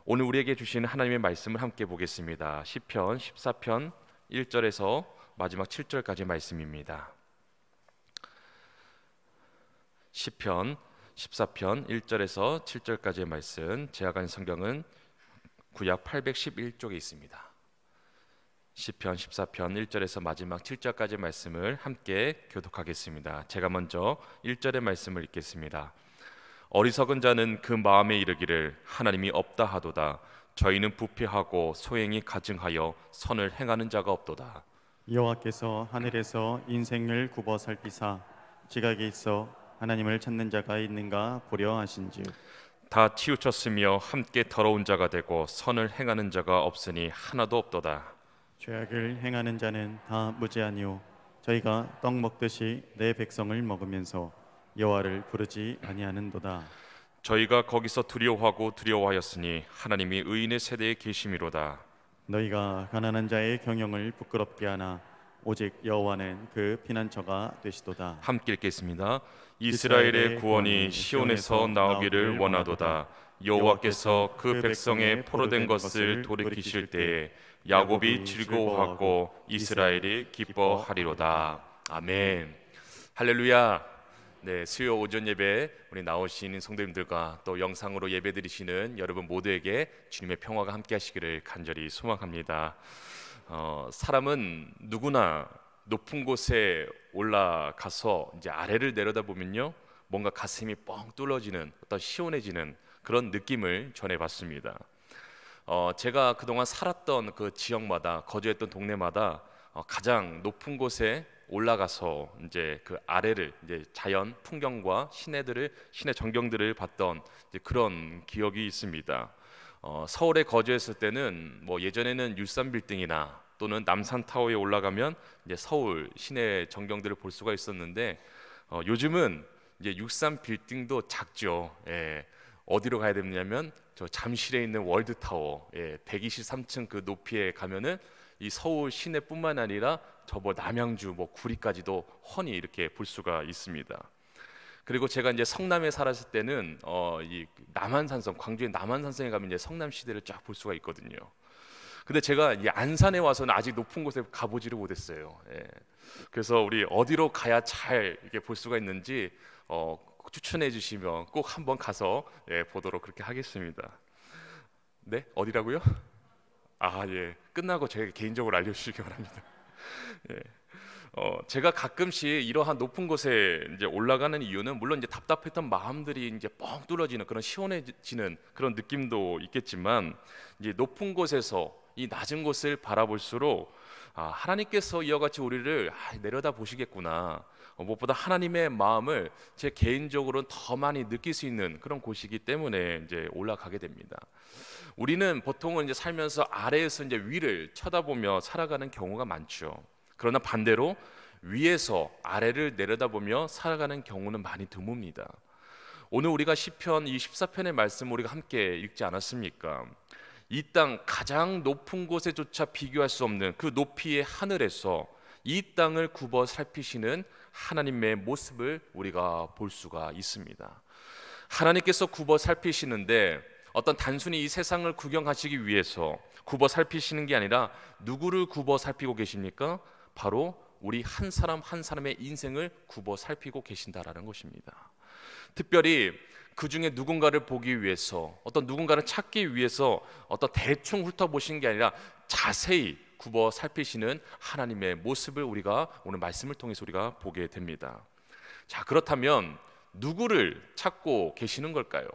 오늘 우리에게 주신 하나님의 말씀을 함께 보겠습니다. 시편 14편 1절에서 마지막 7절까지 말씀입니다. 시편 14편 1절에서 7절까지의 말씀, 제가 간 성경은 구약 811쪽에 있습니다. 시편 14편 1절에서 마지막 7절까지 말씀을 함께 교독하겠습니다. 제가 먼저 1절의 말씀을 읽겠습니다. 어리석은 자는 그 마음에 이르기를 하나님이 없다 하도다. 저희는 부패하고 소행이 가증하여 선을 행하는 자가 없도다. 여호와께서 하늘에서 인생을 굽어 살피사 지각이 있어 하나님을 찾는 자가 있는가 보려 하신즉 다 치우쳤으며 함께 더러운 자가 되고 선을 행하는 자가 없으니 하나도 없도다. 죄악을 행하는 자는 다 무죄하니요 저희가 떡 먹듯이 내 백성을 먹으면서 여호와를 부르지 아니하는도다. 저희가 거기서 두려워하였으니 하나님이 의인의 세대에 계심이로다. 너희가 가난한 자의 경영을 부끄럽게 하나 오직 여호와는 그 피난처가 되시도다. 함께 읽겠습니다. 이스라엘의 구원이 시온에서 나오기를 원하도다. 여호와께서 그 백성의 포로된 것을 돌이키실 때에 야곱이 즐거워하고 이스라엘이 기뻐하리로다. 아멘. 할렐루야. 네, 수요 오전 예배 우리 나오신 성도님들과 또 영상으로 예배드리시는 여러분 모두에게 주님의 평화가 함께 하시기를 간절히 소망합니다. 사람은 누구나 높은 곳에 올라가서 이제 아래를 내려다보면요, 뭔가 가슴이 뻥 뚫어지는, 어떤 시원해지는 그런 느낌을 전해봤습니다. 제가 그동안 살았던 그 지역마다, 거주했던 동네마다 가장 높은 곳에 올라가서 이제 그 아래를 이제 자연 풍경과 시내 전경들을 봤던 이제 그런 기억이 있습니다. 서울에 거주했을 때는 뭐 예전에는 율산 빌딩이나 또는 남산 타워에 올라가면 이제 서울 시내 전경들을 볼 수가 있었는데 요즘은 이제 63 빌딩도 작죠. 예. 어디로 가야 되냐면 저 잠실에 있는 월드 타워, 123층 그 높이에 가면은 이 서울 시내뿐만 아니라 저 남양주 구리까지도 훤히 이렇게 볼 수가 있습니다. 그리고 제가 이제 성남에 살았을 때는 이 남한산성, 광주의 남한산성에 가면 이제 성남 시대를 쫙 볼 수가 있거든요. 근데 제가 이 안산에 와서는 아직 높은 곳에 가보지를 못했어요. 그래서 우리 어디로 가야 잘 이렇게 볼 수가 있는지 추천해 주시면 꼭 한번 가서 보도록 그렇게 하겠습니다. 네, 어디라고요? 아, 예. 끝나고 제가 개인적으로 알려주시기 바랍니다. 예. 제가 가끔씩 이러한 높은 곳에 이제 올라가는 이유는 물론 이제 답답했던 마음들이 이제 뻥 뚫어지는 그런 시원해지는 그런 느낌도 있겠지만, 이제 높은 곳에서 이 낮은 곳을 바라볼수록 하나님께서 이와 같이 우리를 내려다 보시겠구나. 무엇보다 하나님의 마음을 제 개인적으로는 더 많이 느낄 수 있는 그런 곳이기 때문에 이제 올라가게 됩니다. 우리는 보통은 이제 살면서 아래에서 이제 위를 쳐다보며 살아가는 경우가 많죠. 그러나 반대로 위에서 아래를 내려다보며 살아가는 경우는 많이 드뭅니다. 오늘 우리가 시편 14편의 말씀 우리가 함께 읽지 않았습니까? 이 땅 가장 높은 곳에조차 비교할 수 없는 그 높이의 하늘에서 이 땅을 굽어 살피시는 하나님의 모습을 우리가 볼 수가 있습니다. 하나님께서 굽어 살피시는데 어떤 단순히 이 세상을 구경하시기 위해서 굽어 살피시는 게 아니라 누구를 굽어 살피고 계십니까? 바로 우리 한 사람 한 사람의 인생을 굽어 살피고 계신다라는 것입니다. 특별히 그 중에 누군가를 보기 위해서, 어떤 누군가를 찾기 위해서 어떤 대충 훑어보시는 게 아니라 자세히 굽어 살피시는 하나님의 모습을 우리가 오늘 말씀을 통해서 우리가 보게 됩니다. 자, 그렇다면 누구를 찾고 계시는 걸까요?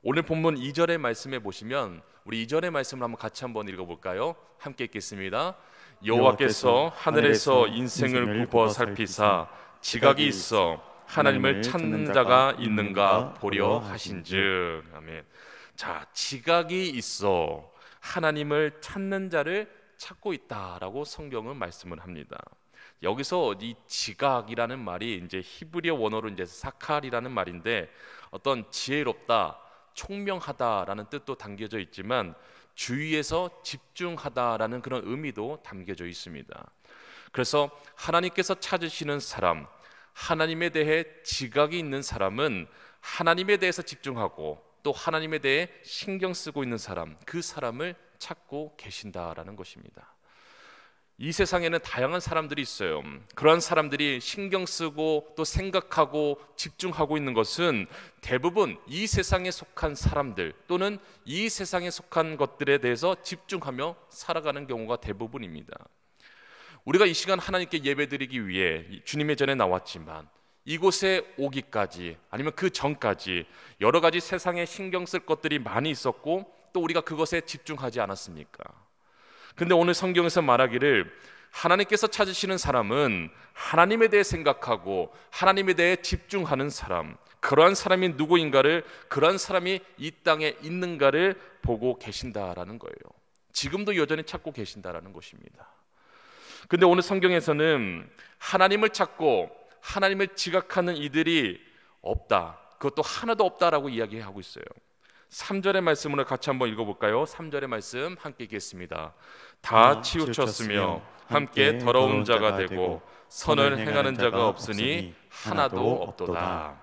오늘 본문 2절의 말씀에 보시면 우리 2절의 말씀을 한번 같이 한번 읽어볼까요? 함께 읽겠습니다. 여호와께서 하늘에서 인생을 굽어 살피사 지각이 있어 하나님을 찾는 자가 있는가 보려 하신즉. 아멘. 자, 지각이 있어 하나님을 찾는 자를 찾고 있다라고 성경은 말씀을 합니다. 여기서 이 지각이라는 말이 이제 히브리어 원어로 이제 사칼이라는 말인데 어떤 지혜롭다, 총명하다라는 뜻도 담겨져 있지만 주위에서 집중하다라는 그런 의미도 담겨져 있습니다. 그래서 하나님께서 찾으시는 사람, 하나님에 대해 지각이 있는 사람은 하나님에 대해서 집중하고 또 하나님에 대해 신경 쓰고 있는 사람, 그 사람을 찾고 계신다라는 것입니다. 이 세상에는 다양한 사람들이 있어요. 그러한 사람들이 신경 쓰고 또 생각하고 집중하고 있는 것은 대부분 이 세상에 속한 사람들 또는 이 세상에 속한 것들에 대해서 집중하며 살아가는 경우가 대부분입니다. 우리가 이 시간 하나님께 예배드리기 위해 주님의 전에 나왔지만 이곳에 오기까지 아니면 그 전까지 여러 가지 세상에 신경 쓸 것들이 많이 있었고 또 우리가 그것에 집중하지 않았습니까? 근데 오늘 성경에서 말하기를 하나님께서 찾으시는 사람은 하나님에 대해 생각하고 하나님에 대해 집중하는 사람, 그러한 사람이 누구인가를, 그러한 사람이 이 땅에 있는가를 보고 계신다라는 거예요. 지금도 여전히 찾고 계신다라는 것입니다. 근데 오늘 성경에서는 하나님을 찾고 하나님을 지각하는 이들이 없다, 그것도 하나도 없다라고 이야기하고 있어요. 3절의 말씀을 같이 한번 읽어볼까요? 3절의 말씀 함께 읽겠습니다. 다 치우쳤으며 함께 더러운 자가 되고 선을 행하는 자가 없으니 하나도 없도다.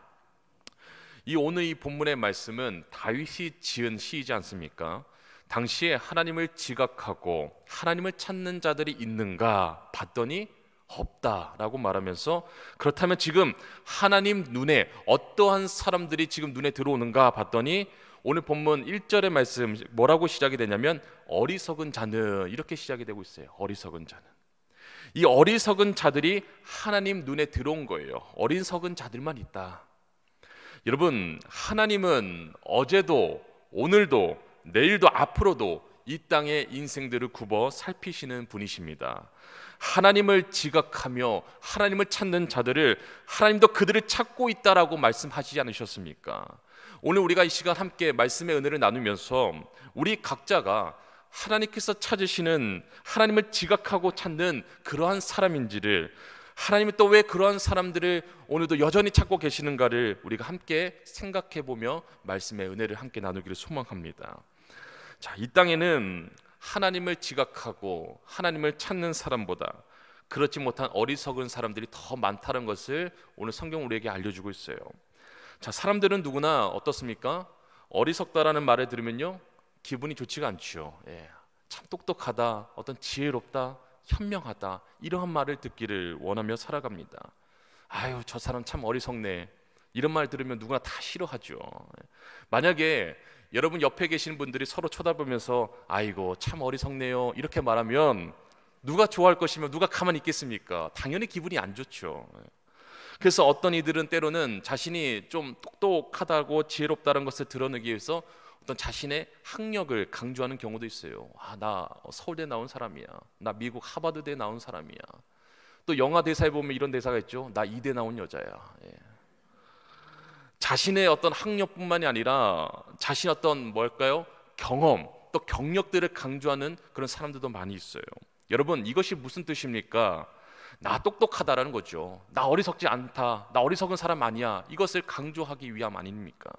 이 오늘 이 본문의 말씀은 다윗이 지은 시이지 않습니까? 당시에 하나님을 지각하고 하나님을 찾는 자들이 있는가 봤더니 없다라고 말하면서, 그렇다면 지금 하나님 눈에 어떠한 사람들이 지금 눈에 들어오는가 봤더니 오늘 본문 1절의 말씀 뭐라고 시작이 되냐면 어리석은 자는, 이렇게 시작이 되고 있어요. 어리석은 자는. 이 어리석은 자들이 하나님 눈에 들어온 거예요. 어리석은 자들만 있다. 여러분, 하나님은 어제도 오늘도 내일도 앞으로도 이 땅의 인생들을 굽어 살피시는 분이십니다. 하나님을 지각하며 하나님을 찾는 자들을 하나님도 그들을 찾고 있다라고 말씀하시지 않으셨습니까? 오늘 우리가 이 시간 함께 말씀의 은혜를 나누면서 우리 각자가 하나님께서 찾으시는, 하나님을 지각하고 찾는 그러한 사람인지를, 하나님이 또 왜 그러한 사람들을 오늘도 여전히 찾고 계시는가를 우리가 함께 생각해 보며 말씀의 은혜를 함께 나누기를 소망합니다. 자, 이 땅에는 하나님을 지각하고 하나님을 찾는 사람보다 그렇지 못한 어리석은 사람들이 더 많다는 것을 오늘 성경 우리에게 알려주고 있어요. 자, 사람들은 누구나 어떻습니까? 어리석다라는 말을 들으면요 기분이 좋지가 않죠. 참 똑똑하다, 어떤 지혜롭다, 현명하다, 이러한 말을 듣기를 원하며 살아갑니다. 아유, 저 사람 참 어리석네, 이런 말 들으면 누구나 다 싫어하죠. 만약에 여러분 옆에 계시는 분들이 서로 쳐다보면서 아이고 참 어리석네요 이렇게 말하면 누가 좋아할 것이며 누가 가만히 있겠습니까? 당연히 기분이 안 좋죠. 그래서 어떤 이들은 때로는 자신이 좀 똑똑하다고 지혜롭다는 것을 드러내기 위해서 어떤 자신의 학력을 강조하는 경우도 있어요. 아, 나 서울대 나온 사람이야, 나 미국 하버드대 나온 사람이야. 또 영화 대사에 보면 이런 대사가 있죠. 나 이대 나온 여자야. 자신의 어떤 학력뿐만이 아니라 자신의 어떤 뭘까요? 경험, 또 경력들을 강조하는 그런 사람들도 많이 있어요. 여러분, 이것이 무슨 뜻입니까? 나 똑똑하다라는 거죠. 나 어리석지 않다, 나 어리석은 사람 아니야, 이것을 강조하기 위함 아닙니까?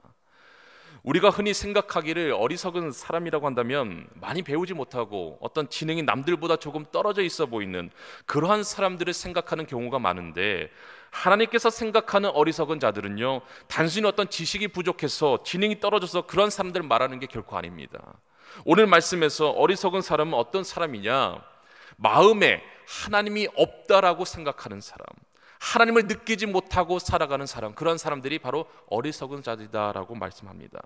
우리가 흔히 생각하기를 어리석은 사람이라고 한다면 많이 배우지 못하고 어떤 지능이 남들보다 조금 떨어져 있어 보이는 그러한 사람들을 생각하는 경우가 많은데, 하나님께서 생각하는 어리석은 자들은요 단순히 어떤 지식이 부족해서 지능이 떨어져서 그런 사람들을 말하는 게 결코 아닙니다. 오늘 말씀에서 어리석은 사람은 어떤 사람이냐? 마음에 하나님이 없다라고 생각하는 사람, 하나님을 느끼지 못하고 살아가는 사람, 그런 사람들이 바로 어리석은 자들이다라고 말씀합니다.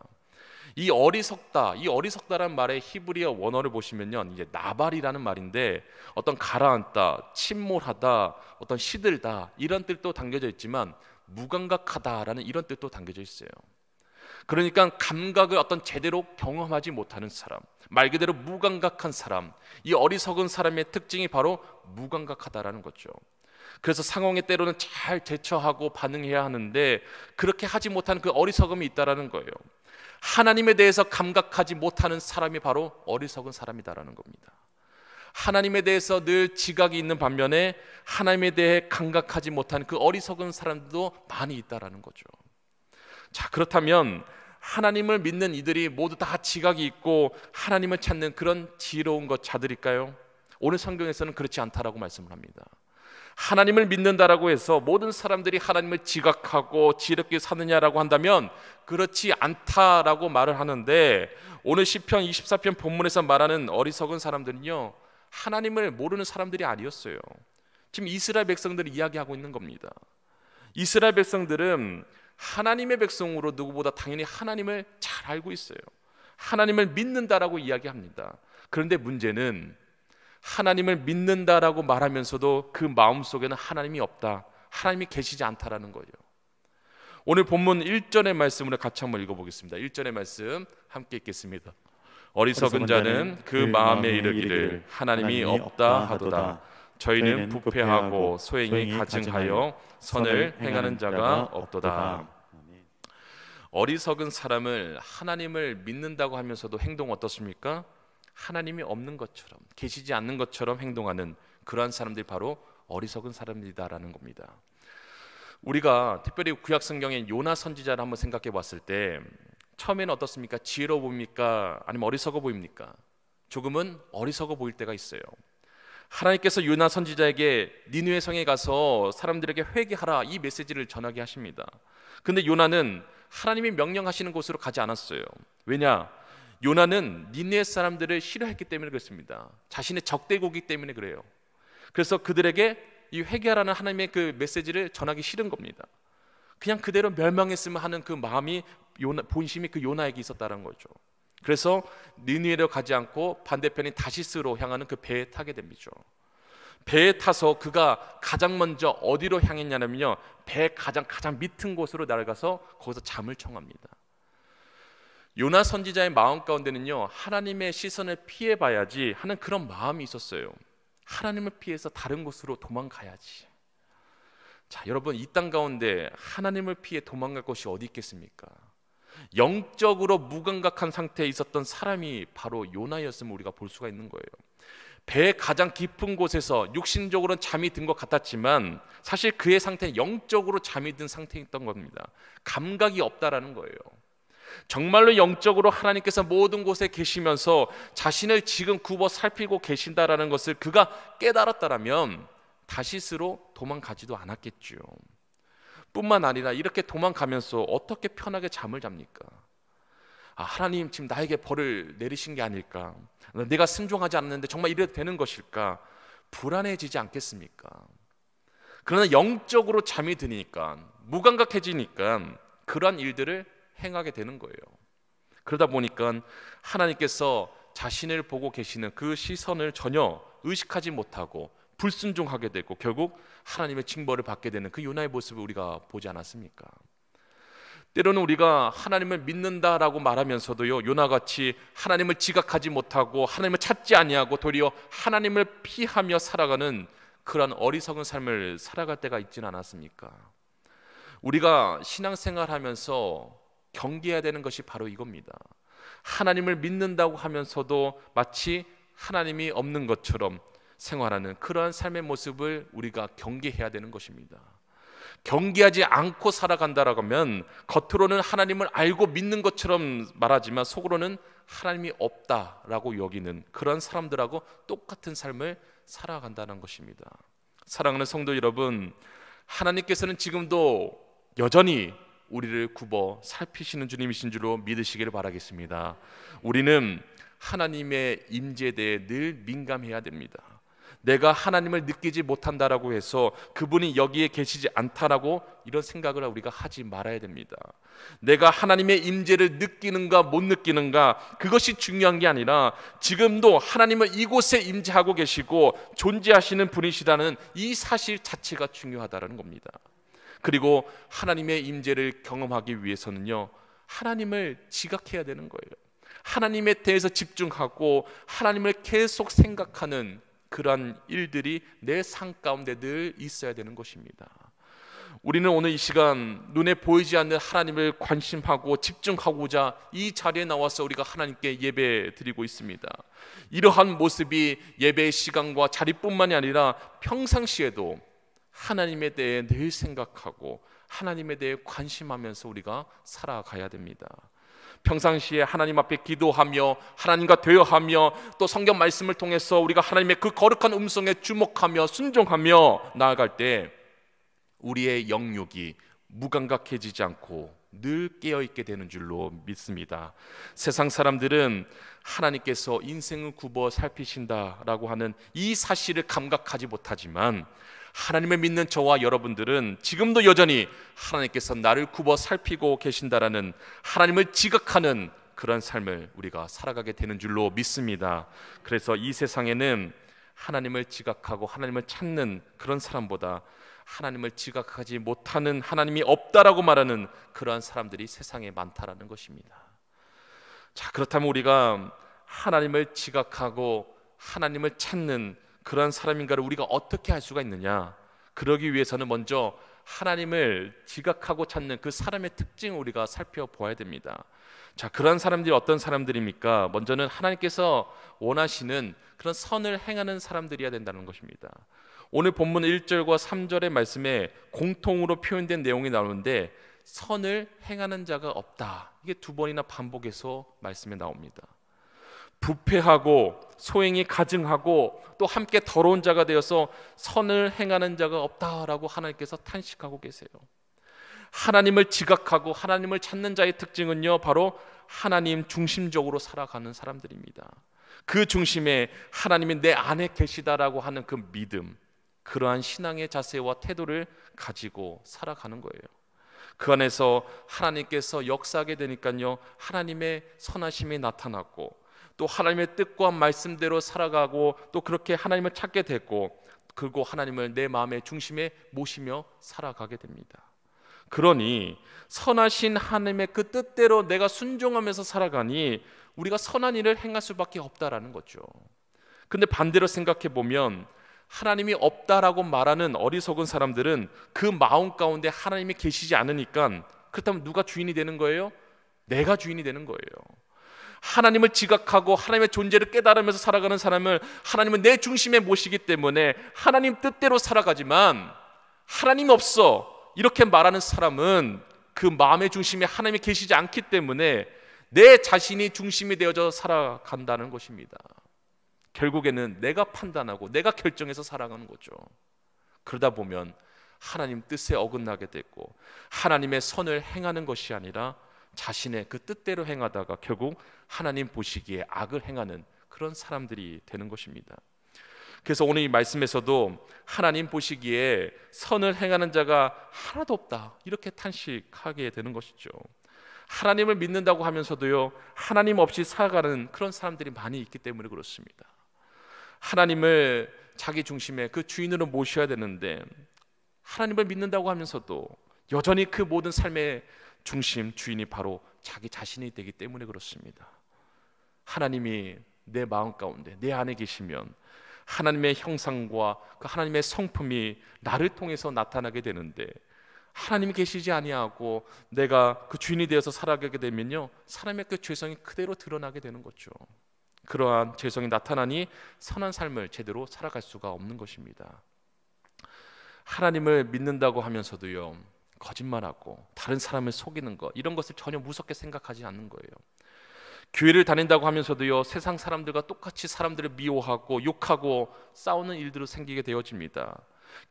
이 어리석다라는 말의 히브리어 원어를 보시면요, 이제 나발이라는 말인데 어떤 가라앉다, 침몰하다, 어떤 시들다, 이런 뜻도 담겨져 있지만 무감각하다라는 이런 뜻도 담겨져 있어요. 그러니까 감각을 어떤 제대로 경험하지 못하는 사람, 말 그대로 무감각한 사람, 이 어리석은 사람의 특징이 바로 무감각하다라는 거죠. 그래서 상황에 때로는 잘 대처하고 반응해야 하는데 그렇게 하지 못하는 그 어리석음이 있다라는 거예요. 하나님에 대해서 감각하지 못하는 사람이 바로 어리석은 사람이다라는 겁니다. 하나님에 대해서 늘 지각이 있는 반면에 하나님에 대해 감각하지 못하는 그 어리석은 사람들도 많이 있다라는 거죠. 자, 그렇다면 하나님을 믿는 이들이 모두 다 지각이 있고 하나님을 찾는 그런 지혜로운 것 자들일까요? 오늘 성경에서는 그렇지 않다라고 말씀을 합니다. 하나님을 믿는다라고 해서 모든 사람들이 하나님을 지각하고 지혜롭게 사느냐라고 한다면 그렇지 않다라고 말을 하는데, 오늘 시편 24편 본문에서 말하는 어리석은 사람들은요, 하나님을 모르는 사람들이 아니었어요. 지금 이스라엘 백성들이 이야기하고 있는 겁니다. 이스라엘 백성들은 하나님의 백성으로 누구보다 당연히 하나님을 잘 알고 있어요. 하나님을 믿는다라고 이야기합니다. 그런데 문제는 하나님을 믿는다라고 말하면서도 그 마음속에는 하나님이 없다, 하나님이 계시지 않다라는 거예요. 오늘 본문 1절의 말씀으로 같이 한번 읽어보겠습니다. 1절의 말씀 함께 읽겠습니다. 어리석은 자는 그 마음에 이르기를 하나님이 없다 하도다. 저희는 부패하고 소행이 가증하여 선을 행하는 자가 없도다. 어리석은 사람을 하나님을 믿는다고 하면서도 행동 어떻습니까? 하나님이 없는 것처럼, 계시지 않는 것처럼 행동하는 그러한 사람들이 바로 어리석은 사람들이다라는 겁니다. 우리가 특별히 구약 성경의 요나 선지자를 한번 생각해 봤을 때 처음에는 어떻습니까? 지혜로워 보입니까? 아니면 어리석어 보입니까? 조금은 어리석어 보일 때가 있어요. 하나님께서 요나 선지자에게 니느웨 성에 가서 사람들에게 회개하라, 이 메시지를 전하게 하십니다. 근데 요나는 하나님이 명령하시는 곳으로 가지 않았어요. 왜냐? 요나는 니느웨 사람들을 싫어했기 때문에 그렇습니다. 자신의 적대국이기 때문에 그래요. 그래서 그들에게 이 회개하라는 하나님의 그 메시지를 전하기 싫은 겁니다. 그냥 그대로 멸망했으면 하는 그 마음이, 본심이 그 요나에게 있었다는 거죠. 그래서 니느웨로 가지 않고 반대편인 다시스로 향하는 그 배에 타게 됩니다. 배에 타서 그가 가장 먼저 어디로 향했냐면요, 배 가장 밑은 곳으로 날아가서 거기서 잠을 청합니다. 요나 선지자의 마음 가운데는요, 하나님의 시선을 피해봐야지 하는 그런 마음이 있었어요. 하나님을 피해서 다른 곳으로 도망가야지. 자, 여러분, 이 땅 가운데 하나님을 피해 도망갈 곳이 어디 있겠습니까? 영적으로 무감각한 상태에 있었던 사람이 바로 요나였음을 우리가 볼 수가 있는 거예요. 배의 가장 깊은 곳에서 육신적으로는 잠이 든 것 같았지만 사실 그의 상태는 영적으로 잠이 든 상태였던 겁니다. 감각이 없다라는 거예요. 정말로 영적으로 하나님께서 모든 곳에 계시면서 자신을 지금 굽어 살피고 계신다라는 것을 그가 깨달았다라면 다시스로 도망가지도 않았겠죠. 뿐만 아니라 이렇게 도망가면서 어떻게 편하게 잠을 잡니까? 하나님 지금 나에게 벌을 내리신 게 아닐까? 내가 순종하지 않는데 정말 이래도 되는 것일까? 불안해지지 않겠습니까? 그러나 영적으로 잠이 드니까, 무감각해지니까 그러한 일들을 행하게 되는 거예요. 그러다 보니까 하나님께서 자신을 보고 계시는 그 시선을 전혀 의식하지 못하고 불순종하게 되고 결국 하나님의 징벌을 받게 되는 그 요나의 모습을 우리가 보지 않았습니까? 때로는 우리가 하나님을 믿는다라고 말하면서도요, 요나같이 하나님을 지각하지 못하고 하나님을 찾지 아니하고 도리어 하나님을 피하며 살아가는 그런 어리석은 삶을 살아갈 때가 있지는 않았습니까? 우리가 신앙생활하면서 경계해야 되는 것이 바로 이겁니다. 하나님을 믿는다고 하면서도 마치 하나님이 없는 것처럼 생활하는 그러한 삶의 모습을 우리가 경계해야 되는 것입니다. 경계하지 않고 살아간다라고 하면 겉으로는 하나님을 알고 믿는 것처럼 말하지만 속으로는 하나님이 없다라고 여기는 그런 사람들하고 똑같은 삶을 살아간다는 것입니다. 사랑하는 성도 여러분, 하나님께서는 지금도 여전히 우리를 굽어 살피시는 주님이신 줄로 믿으시기를 바라겠습니다. 우리는 하나님의 임재에 대해 늘 민감해야 됩니다. 내가 하나님을 느끼지 못한다라고 해서 그분이 여기에 계시지 않다라고 이런 생각을 우리가 하지 말아야 됩니다. 내가 하나님의 임재를 느끼는가 못 느끼는가, 그것이 중요한 게 아니라 지금도 하나님은 이곳에 임재하고 계시고 존재하시는 분이시라는 이 사실 자체가 중요하다는 겁니다. 그리고 하나님의 임재를 경험하기 위해서는요, 하나님을 지각해야 되는 거예요. 하나님에 대해서 집중하고 하나님을 계속 생각하는 그러한 일들이 내 삶 가운데 늘 있어야 되는 것입니다. 우리는 오늘 이 시간 눈에 보이지 않는 하나님을 관심하고 집중하고자 이 자리에 나와서 우리가 하나님께 예배 드리고 있습니다. 이러한 모습이 예배의 시간과 자리뿐만이 아니라 평상시에도 하나님에 대해 늘 생각하고 하나님에 대해 관심하면서 우리가 살아가야 됩니다. 평상시에 하나님 앞에 기도하며 하나님과 대화하며 또 성경 말씀을 통해서 우리가 하나님의 그 거룩한 음성에 주목하며 순종하며 나아갈 때 우리의 영육이 무감각해지지 않고 늘 깨어있게 되는 줄로 믿습니다. 세상 사람들은 하나님께서 인생을 굽어 살피신다라고 하는 이 사실을 감각하지 못하지만 하나님을 믿는 저와 여러분들은 지금도 여전히 하나님께서 나를 굽어 살피고 계신다라는 하나님을 지각하는 그런 삶을 우리가 살아가게 되는 줄로 믿습니다. 그래서 이 세상에는 하나님을 지각하고 하나님을 찾는 그런 사람보다 하나님을 지각하지 못하는, 하나님이 없다라고 말하는 그러한 사람들이 세상에 많다라는 것입니다. 자, 그렇다면 우리가 하나님을 지각하고 하나님을 찾는 그러한 사람인가를 우리가 어떻게 할 수가 있느냐? 그러기 위해서는 먼저 하나님을 지각하고 찾는 그 사람의 특징을 우리가 살펴보아야 됩니다. 자, 그런 사람들이 어떤 사람들입니까? 먼저는 하나님께서 원하시는 그런 선을 행하는 사람들이어야 된다는 것입니다. 오늘 본문 1절과 3절의 말씀에 공통으로 표현된 내용이 나오는데 선을 행하는 자가 없다. 이게 두 번이나 반복해서 말씀에 나옵니다. 부패하고 소행이 가증하고 또 함께 더러운 자가 되어서 선을 행하는 자가 없다라고 하나님께서 탄식하고 계세요. 하나님을 지각하고 하나님을 찾는 자의 특징은요, 바로 하나님 중심적으로 살아가는 사람들입니다. 그 중심에 하나님이 내 안에 계시다라고 하는 그 믿음, 그러한 신앙의 자세와 태도를 가지고 살아가는 거예요. 그 안에서 하나님께서 역사하게 되니까요, 하나님의 선하심이 나타났고 또 하나님의 뜻과 말씀대로 살아가고 또 그렇게 하나님을 찾게 됐고, 그리고 하나님을 내 마음의 중심에 모시며 살아가게 됩니다. 그러니 선하신 하나님의 그 뜻대로 내가 순종하면서 살아가니 우리가 선한 일을 행할 수밖에 없다라는 거죠. 근데 반대로 생각해 보면 하나님이 없다라고 말하는 어리석은 사람들은 그 마음 가운데 하나님이 계시지 않으니까, 그렇다면 누가 주인이 되는 거예요? 내가 주인이 되는 거예요. 하나님을 지각하고 하나님의 존재를 깨달으면서 살아가는 사람을 하나님은 내 중심에 모시기 때문에 하나님 뜻대로 살아가지만, 하나님 없어 이렇게 말하는 사람은 그 마음의 중심에 하나님이 계시지 않기 때문에 내 자신이 중심이 되어져 살아간다는 것입니다. 결국에는 내가 판단하고 내가 결정해서 살아가는 거죠. 그러다 보면 하나님 뜻에 어긋나게 되고 하나님의 선을 행하는 것이 아니라 자신의 그 뜻대로 행하다가 결국 하나님 보시기에 악을 행하는 그런 사람들이 되는 것입니다. 그래서 오늘 이 말씀에서도 하나님 보시기에 선을 행하는 자가 하나도 없다, 이렇게 탄식하게 되는 것이죠. 하나님을 믿는다고 하면서도요, 하나님 없이 살아가는 그런 사람들이 많이 있기 때문에 그렇습니다. 하나님을 자기 중심에 그 주인으로 모셔야 되는데 하나님을 믿는다고 하면서도 여전히 그 모든 삶의 중심, 주인이 바로 자기 자신이 되기 때문에 그렇습니다. 하나님이 내 마음 가운데 내 안에 계시면 하나님의 형상과 그 하나님의 성품이 나를 통해서 나타나게 되는데, 하나님이 계시지 아니하고 내가 그 주인이 되어서 살아가게 되면요, 사람의 그 죄성이 그대로 드러나게 되는 거죠. 그러한 죄성이 나타나니 선한 삶을 제대로 살아갈 수가 없는 것입니다. 하나님을 믿는다고 하면서도요, 거짓말하고 다른 사람을 속이는 것, 이런 것을 전혀 무섭게 생각하지 않는 거예요. 교회를 다닌다고 하면서도요, 세상 사람들과 똑같이 사람들을 미워하고 욕하고 싸우는 일들이 생기게 되어집니다.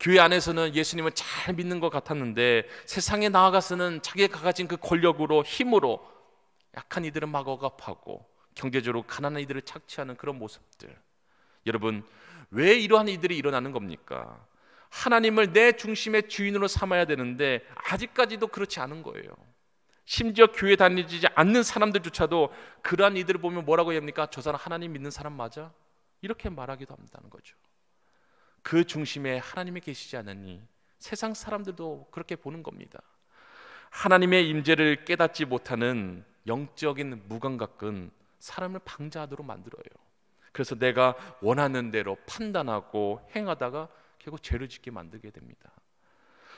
교회 안에서는 예수님을 잘 믿는 것 같았는데 세상에 나아가서는 자기가 가진 그 권력으로, 힘으로 약한 이들은 막 억압하고 경제적으로 가난한 이들을 착취하는 그런 모습들. 여러분, 왜 이러한 일들이 일어나는 겁니까? 하나님을 내 중심의 주인으로 삼아야 되는데 아직까지도 그렇지 않은 거예요. 심지어 교회 다니지 않는 사람들조차도 그러한 이들을 보면 뭐라고 합니까? 저 사람 하나님 믿는 사람 맞아? 이렇게 말하기도 한다는 거죠. 그 중심에 하나님이 계시지 않으니 세상 사람들도 그렇게 보는 겁니다. 하나님의 임재를 깨닫지 못하는 영적인 무감각은 사람을 방자하도록 만들어요. 그래서 내가 원하는 대로 판단하고 행하다가 결국 죄를 짓게 만들게 됩니다.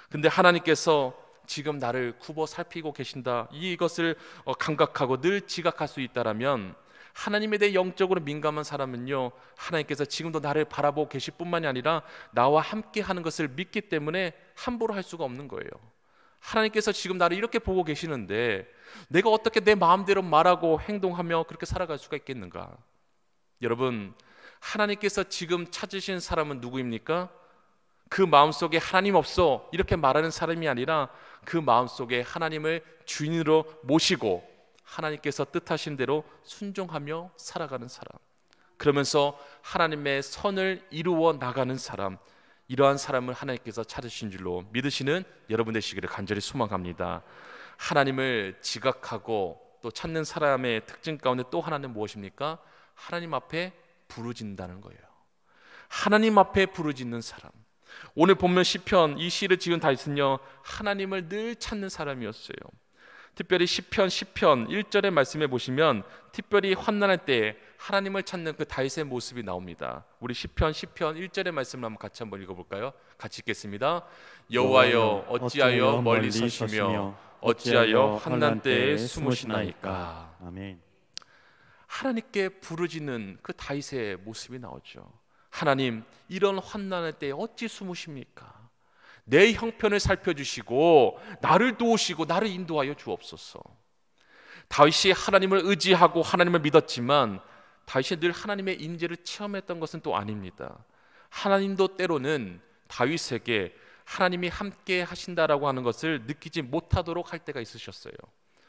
근데 하나님께서 지금 나를 굽어 살피고 계신다, 이것을 감각하고 늘 지각할 수 있다라면, 하나님에 대해 영적으로 민감한 사람은요, 하나님께서 지금도 나를 바라보고 계실 뿐만이 아니라 나와 함께 하는 것을 믿기 때문에 함부로 할 수가 없는 거예요. 하나님께서 지금 나를 이렇게 보고 계시는데 내가 어떻게 내 마음대로 말하고 행동하며 그렇게 살아갈 수가 있겠는가? 여러분, 하나님께서 지금 찾으신 사람은 누구입니까? 그 마음속에 하나님 없어 이렇게 말하는 사람이 아니라 그 마음속에 하나님을 주인으로 모시고 하나님께서 뜻하신 대로 순종하며 살아가는 사람, 그러면서 하나님의 선을 이루어 나가는 사람, 이러한 사람을 하나님께서 찾으신 줄로 믿으시는 여러분 되시기를 간절히 소망합니다. 하나님을 지각하고 또 찾는 사람의 특징 가운데 또 하나는 무엇입니까? 하나님 앞에 부르짖는다는 거예요. 하나님 앞에 부르짖는 사람. 오늘 보면 시편, 이 시를 지은 다윗은요 하나님을 늘 찾는 사람이었어요. 특별히 시편 1절의 말씀에 보시면 특별히 환난할 때 하나님을 찾는 그 다윗의 모습이 나옵니다. 우리 시편 1절의 말씀을 한번 같이 한번 읽어볼까요? 같이 읽겠습니다. 여호와여 어찌하여 멀리 서시며 어찌하여 환난 때에 숨으시나이까. 아멘. 하나님께 부르짖는 그 다윗의 모습이 나오죠. 하나님, 이런 환난할 때 어찌 숨으십니까? 내 형편을 살펴주시고 나를 도우시고 나를 인도하여 주옵소서. 다윗이 하나님을 의지하고 하나님을 믿었지만 다윗이 늘 하나님의 인재를 체험했던 것은 또 아닙니다. 하나님도 때로는 다윗에게 하나님이 함께 하신다라고 하는 것을 느끼지 못하도록 할 때가 있으셨어요.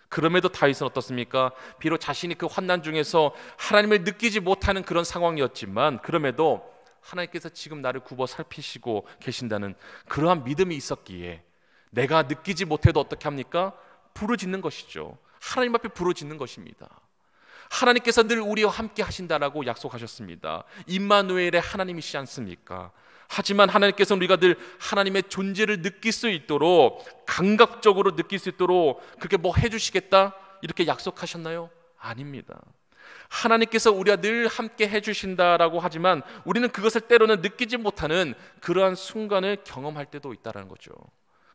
그럼에도 다윗은 어떻습니까? 비록 자신이 그 환난 중에서 하나님을 느끼지 못하는 그런 상황이었지만 그럼에도 하나님께서 지금 나를 굽어 살피시고 계신다는 그러한 믿음이 있었기에 내가 느끼지 못해도 어떻게 합니까? 부르짖는 것이죠. 하나님 앞에 부르짖는 것입니다. 하나님께서 늘 우리와 함께 하신다라고 약속하셨습니다. 임마누엘의 하나님이시지 않습니까? 하지만 하나님께서는 우리가 늘 하나님의 존재를 느낄 수 있도록 감각적으로 느낄 수 있도록 그렇게 뭐 해주시겠다 이렇게 약속하셨나요? 아닙니다. 하나님께서 우리와 늘 함께 해주신다라고 하지만 우리는 그것을 때로는 느끼지 못하는 그러한 순간을 경험할 때도 있다는 거죠.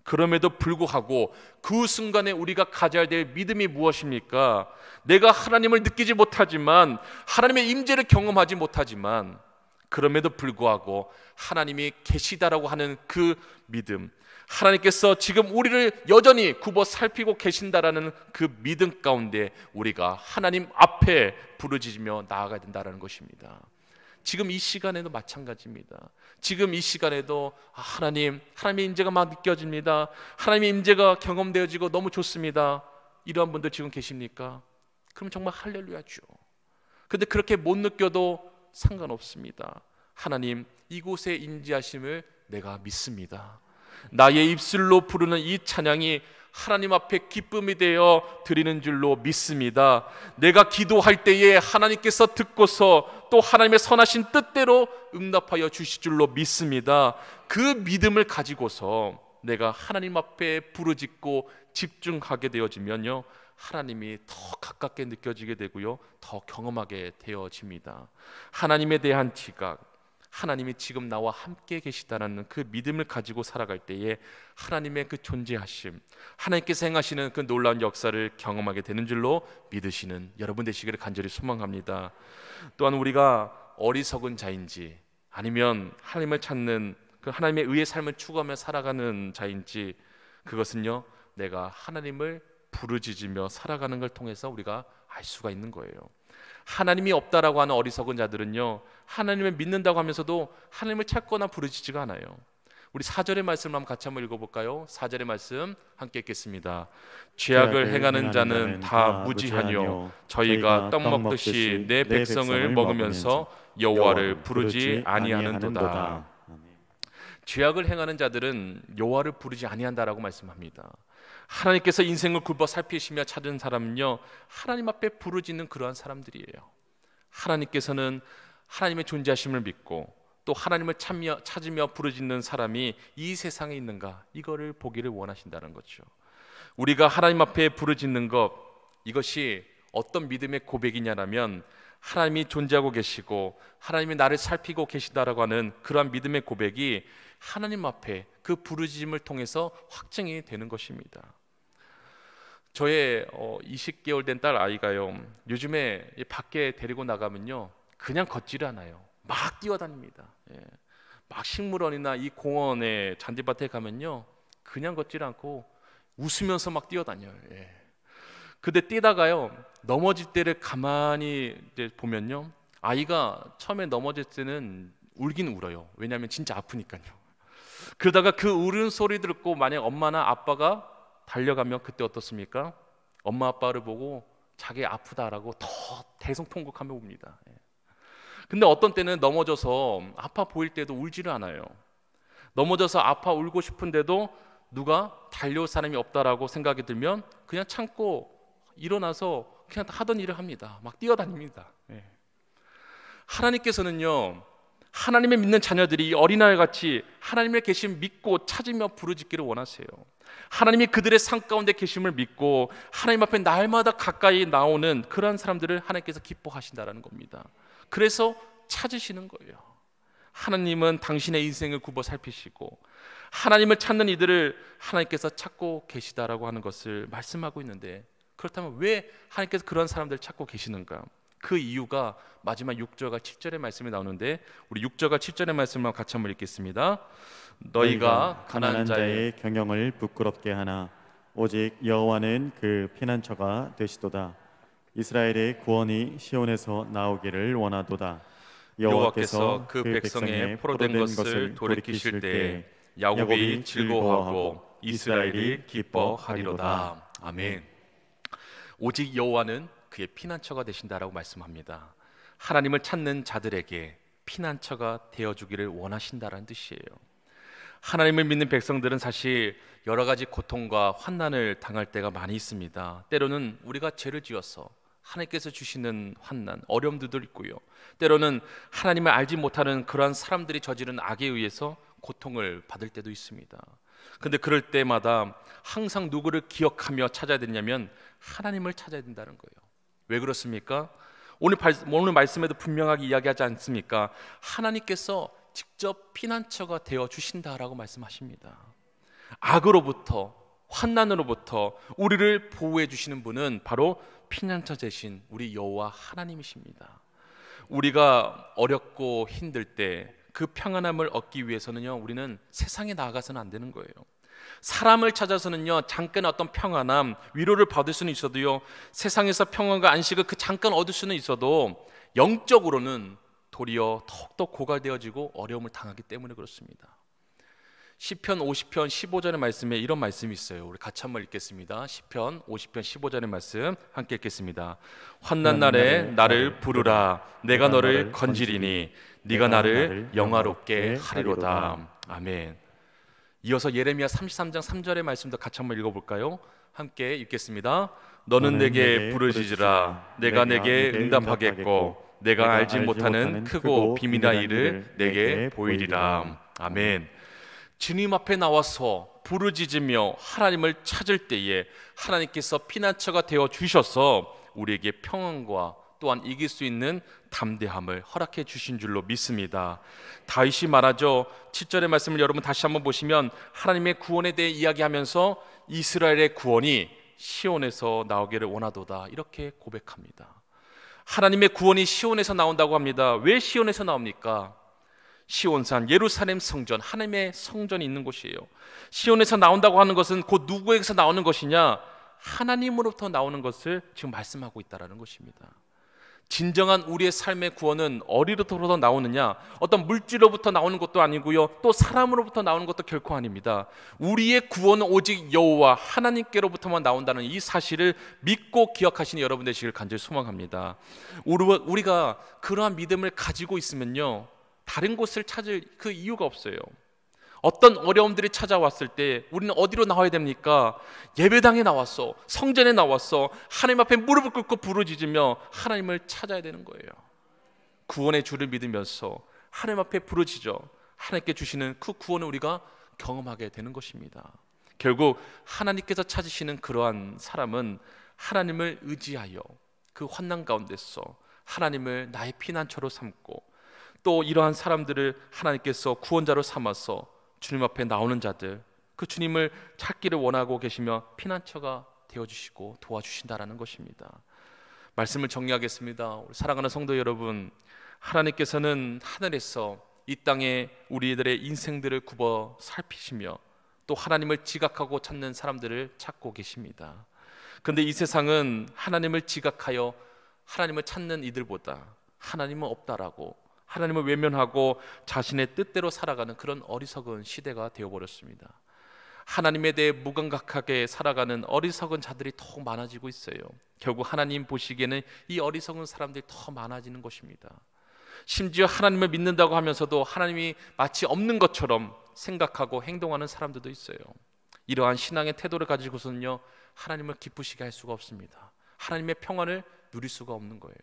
그럼에도 불구하고 그 순간에 우리가 가져야 될 믿음이 무엇입니까? 내가 하나님을 느끼지 못하지만 하나님의 임재를 경험하지 못하지만 그럼에도 불구하고 하나님이 계시다라고 하는 그 믿음, 하나님께서 지금 우리를 여전히 굽어 살피고 계신다라는 그 믿음 가운데 우리가 하나님 앞에 부르짖으며 나아가야 된다는 것입니다. 지금 이 시간에도 마찬가지입니다. 지금 이 시간에도 하나님의 임재가 막 느껴집니다. 하나님의 임재가 경험되어지고 너무 좋습니다. 이러한 분들 지금 계십니까? 그럼 정말 할렐루야죠. 근데 그렇게 못 느껴도 상관없습니다. 하나님, 이곳에 임재하심을 내가 믿습니다. 나의 입술로 부르는 이 찬양이 하나님 앞에 기쁨이 되어 드리는 줄로 믿습니다. 내가 기도할 때에 하나님께서 듣고서 또 하나님의 선하신 뜻대로 응답하여 주실 줄로 믿습니다. 그 믿음을 가지고서 내가 하나님 앞에 부르짖고 집중하게 되어지면요 하나님이 더 가깝게 느껴지게 되고요 더 경험하게 되어집니다. 하나님에 대한 지각, 하나님이 지금 나와 함께 계시다는 그 믿음을 가지고 살아갈 때에 하나님의 그 존재하심, 하나님께서 행하시는 그 놀라운 역사를 경험하게 되는 줄로 믿으시는 여러분 되시기를 간절히 소망합니다. 또한 우리가 어리석은 자인지 아니면 하나님을 찾는 그 하나님의 의의 삶을 추구하며 살아가는 자인지 그것은요 내가 하나님을 부르짖으며 살아가는 걸 통해서 우리가 알 수가 있는 거예요. 하나님이 없다라고 하는 어리석은 자들은요 하나님을 믿는다고 하면서도 하나님을 찾거나 부르짖지가 않아요. 우리 4절의 말씀을 같이 한번 읽어볼까요? 4절의 말씀 함께 읽겠습니다. 죄악을 행하는 자는 다 무지하뇨 저희가 떡 먹듯이 내 백성을 먹으면서 여호와를 부르지 아니하는도다. 죄악을 행하는 자들은 여호와를 부르지 아니한다라고 말씀합니다. 하나님께서 인생을 굽어 살피시며 찾은 사람은요 하나님 앞에 부르짖는 그러한 사람들이에요. 하나님께서는 하나님의 존재하심을 믿고 또 하나님을 찾으며 부르짖는 사람이 이 세상에 있는가 이거를 보기를 원하신다는 거죠. 우리가 하나님 앞에 부르짖는 것, 이것이 어떤 믿음의 고백이냐라면 하나님이 존재하고 계시고 하나님이 나를 살피고 계시다라고 하는 그러한 믿음의 고백이 하나님 앞에 그 부르짖음을 통해서 확증이 되는 것입니다. 저의 20개월 된 딸 아이가요 요즘에 밖에 데리고 나가면요 그냥 걷지를 않아요. 막 뛰어다닙니다. 막 식물원이나 이 공원에 잔디밭에 가면요 그냥 걷지를 않고 웃으면서 막 뛰어다녀요. 예. 근데 뛰다가요 넘어질 때를 가만히 이제 보면요, 아이가 처음에 넘어질 때는 울긴 울어요. 왜냐하면 진짜 아프니까요. 그러다가 그 울은 소리 듣고 만약 엄마나 아빠가 달려가면 그때 어떻습니까? 엄마 아빠를 보고 자기 아프다라고 더 대성통곡하며 웁니다. 예. 근데 어떤 때는 넘어져서 아파 보일 때도 울지를 않아요. 넘어져서 아파 울고 싶은데도 누가 달려올 사람이 없다라고 생각이 들면 그냥 참고 일어나서 그냥 하던 일을 합니다. 막 뛰어다닙니다. 예. 하나님께서는요, 하나님의 믿는 자녀들이 어린아이 같이 하나님의 계심 믿고 찾으며 부르짖기를 원하세요. 하나님이 그들의 삶 가운데 계심을 믿고 하나님 앞에 날마다 가까이 나오는 그런 사람들을 하나님께서 기뻐하신다라는 겁니다. 그래서 찾으시는 거예요. 하나님은 당신의 인생을 굽어 살피시고 하나님을 찾는 이들을 하나님께서 찾고 계시다라고 하는 것을 말씀하고 있는데, 그렇다면 왜 하나님께서 그런 사람들을 찾고 계시는가? 그 이유가 마지막 6절과 7절의 말씀이 나오는데, 우리 6절과 7절의 말씀을 같이 한번 읽겠습니다. 너희가 가난한 자의 경영을 부끄럽게 하나 오직 여호와는 그 피난처가 되시도다. 이스라엘의 구원이 시온에서 나오기를 원하도다. 여호와께서 그 백성의 포로된 것을 돌이키실 때 야곱이 즐거워하고 이스라엘이 기뻐하리로다. 아멘. 오직 여호와는 그의 피난처가 되신다라고 말씀합니다. 하나님을 찾는 자들에게 피난처가 되어주기를 원하신다라는 뜻이에요. 하나님을 믿는 백성들은 사실 여러 가지 고통과 환난을 당할 때가 많이 있습니다. 때로는 우리가 죄를 지어서 하나님께서 주시는 환난, 어려움들도 있고요. 때로는 하나님을 알지 못하는 그러한 사람들이 저지른 악에 의해서 고통을 받을 때도 있습니다. 근데 그럴 때마다 항상 누구를 기억하며 찾아야 되냐면 하나님을 찾아야 된다는 거예요. 왜 그렇습니까? 오늘 말씀에도 분명하게 이야기하지 않습니까? 하나님께서 직접 피난처가 되어 주신다라고 말씀하십니다. 악으로부터, 환난으로부터 우리를 보호해 주시는 분은 바로 피난처 되신 우리 여호와 하나님이십니다. 우리가 어렵고 힘들 때 그 평안함을 얻기 위해서는요, 우리는 세상에 나아가서는 안 되는 거예요. 사람을 찾아서는요, 잠깐 어떤 평안함, 위로를 받을 수는 있어도요, 세상에서 평안과 안식을 그 잠깐 얻을 수는 있어도 영적으로는 도리어 더욱더 고갈되어지고 어려움을 당하기 때문에 그렇습니다. 시편 50편 15절의 말씀에 이런 말씀이 있어요. 우리 같이 한번 읽겠습니다. 시편 50편 15절의 말씀 함께 읽겠습니다. 환난 날에 나를 부르라. 내가 너를 건지리니 네가 나를 영화롭게 하리로다. 아멘. 이어서 예레미야 33장 3절의 말씀도 같이 한번 읽어볼까요? 함께 읽겠습니다. 너는 내게 부르짖으라. 내가 내게 응답하겠고 내가 알지 못하는 크고 비밀한 일을 내게 보이리라. 아멘. 주님 앞에 나와서 부르짖으며 하나님을 찾을 때에 하나님께서 피난처가 되어 주셔서 우리에게 평안과 또한 이길 수 있는 담대함을 허락해 주신 줄로 믿습니다. 다윗이 말하죠. 7절의 말씀을 여러분 다시 한번 보시면 하나님의 구원에 대해 이야기하면서 이스라엘의 구원이 시온에서 나오기를 원하도다 이렇게 고백합니다. 하나님의 구원이 시온에서 나온다고 합니다. 왜 시온에서 나옵니까? 시온산, 예루살렘 성전, 하나님의 성전이 있는 곳이에요. 시온에서 나온다고 하는 것은 곧 누구에게서 나오는 것이냐? 하나님으로부터 나오는 것을 지금 말씀하고 있다는 것입니다. 진정한 우리의 삶의 구원은 어디로부터 나오느냐? 어떤 물질로부터 나오는 것도 아니고요, 또 사람으로부터 나오는 것도 결코 아닙니다. 우리의 구원은 오직 여호와 하나님께로부터만 나온다는 이 사실을 믿고 기억하시는 여러분 되시길 간절히 소망합니다. 우리가 그러한 믿음을 가지고 있으면요, 다른 곳을 찾을 그 이유가 없어요. 어떤 어려움들이 찾아왔을 때 우리는 어디로 나와야 됩니까? 예배당에 나왔어, 성전에 나왔어, 하나님 앞에 무릎을 꿇고 부르짖으며 하나님을 찾아야 되는 거예요. 구원의 주를 믿으면서 하나님 앞에 부르짖어 하나님께 주시는 그 구원을 우리가 경험하게 되는 것입니다. 결국 하나님께서 찾으시는 그러한 사람은 하나님을 의지하여 그 환난 가운데서 하나님을 나의 피난처로 삼고 또 이러한 사람들을 하나님께서 구원자로 삼아서 주님 앞에 나오는 자들, 그 주님을 찾기를 원하고 계시며 피난처가 되어주시고 도와주신다라는 것입니다. 말씀을 정리하겠습니다. 우리 사랑하는 성도 여러분, 하나님께서는 하늘에서 이 땅에 우리들의 인생들을 굽어 살피시며 또 하나님을 지각하고 찾는 사람들을 찾고 계십니다. 그런데 이 세상은 하나님을 지각하여 하나님을 찾는 이들보다 하나님은 없다라고 하나님을 외면하고 자신의 뜻대로 살아가는 그런 어리석은 시대가 되어버렸습니다. 하나님에 대해 무감각하게 살아가는 어리석은 자들이 더 많아지고 있어요. 결국 하나님 보시기에는 이 어리석은 사람들이 더 많아지는 것입니다. 심지어 하나님을 믿는다고 하면서도 하나님이 마치 없는 것처럼 생각하고 행동하는 사람들도 있어요. 이러한 신앙의 태도를 가지고서는요, 하나님을 기쁘시게 할 수가 없습니다. 하나님의 평안을 누릴 수가 없는 거예요.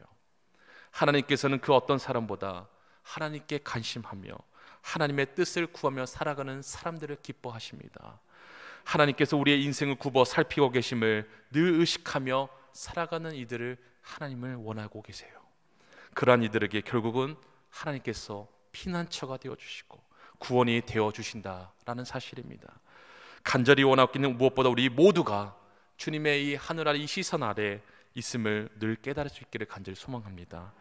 하나님께서는 그 어떤 사람보다 하나님께 간심하며 하나님의 뜻을 구하며 살아가는 사람들을 기뻐하십니다. 하나님께서 우리의 인생을 굽어 살피고 계심을 늘 의식하며 살아가는 이들을 하나님을 원하고 계세요. 그러한 이들에게 결국은 하나님께서 피난처가 되어주시고 구원이 되어주신다라는 사실입니다. 간절히 원하기는 무엇보다 우리 모두가 주님의 이 하늘 아래 이 시선 아래 있음을 늘 깨달을 수 있기를 간절히 소망합니다.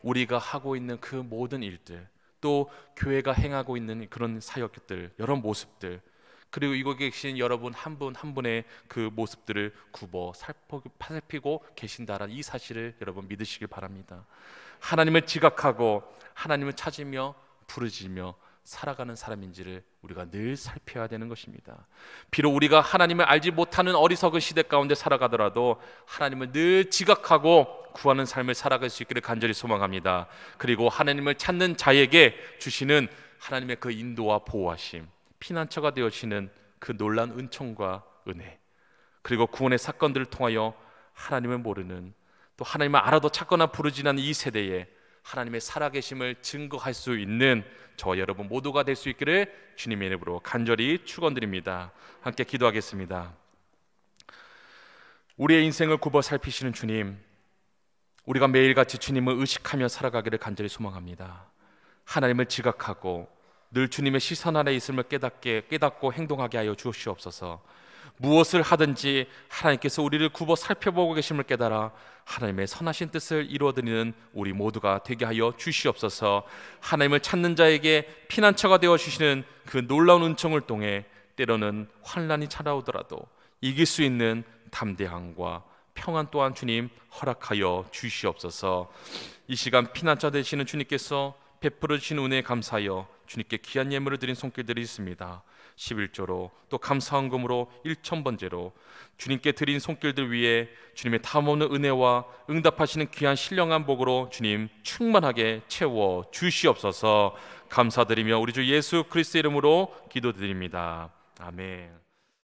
우리가 하고 있는 그 모든 일들, 또 교회가 행하고 있는 그런 사역들, 여러 모습들, 그리고 이곳에 계신 여러분 한 분 한 분의 그 모습들을 굽어 살피고 계신다라는 이 사실을 여러분 믿으시길 바랍니다. 하나님을 지각하고 하나님을 찾으며 부르짖으며 살아가는 사람인지를 우리가 늘 살펴야 되는 것입니다. 비록 우리가 하나님을 알지 못하는 어리석은 시대 가운데 살아가더라도 하나님을 늘 지각하고 구하는 삶을 살아갈 수 있기를 간절히 소망합니다. 그리고 하나님을 찾는 자에게 주시는 하나님의 그 인도와 보호하심, 피난처가 되어지는 그 놀라운 은총과 은혜, 그리고 구원의 사건들을 통하여 하나님을 모르는, 또 하나님을 알아도 찾거나 부르짖는 이 세대에 하나님의 살아계심을 증거할 수 있는 저와 여러분 모두가 될 수 있기를 주님의 이름으로 간절히 축원드립니다. 함께 기도하겠습니다. 우리의 인생을 굽어 살피시는 주님, 우리가 매일같이 주님을 의식하며 살아가기를 간절히 소망합니다. 하나님을 지각하고 늘 주님의 시선 아래 있음을 깨닫고 행동하게 하여 주시옵소서. 무엇을 하든지 하나님께서 우리를 굽어 살펴보고 계심을 깨달아 하나님의 선하신 뜻을 이루어드리는 우리 모두가 되게 하여 주시옵소서. 하나님을 찾는 자에게 피난처가 되어주시는 그 놀라운 은총을 통해 때로는 환난이 찾아오더라도 이길 수 있는 담대함과 평안 또한 주님 허락하여 주시옵소서. 이 시간 피난처 되시는 주님께서 베풀어 주신 은혜에 감사하여 주님께 귀한 예물을 드린 손길들이 있습니다. 11조로 또 감사헌금으로 1,000번째로 주님께 드린 손길들 위에 주님의 탐없는 은혜와 응답하시는 귀한 신령한 복으로 주님 충만하게 채워 주시옵소서. 감사드리며 우리 주 예수 그리스도 이름으로 기도드립니다. 아멘.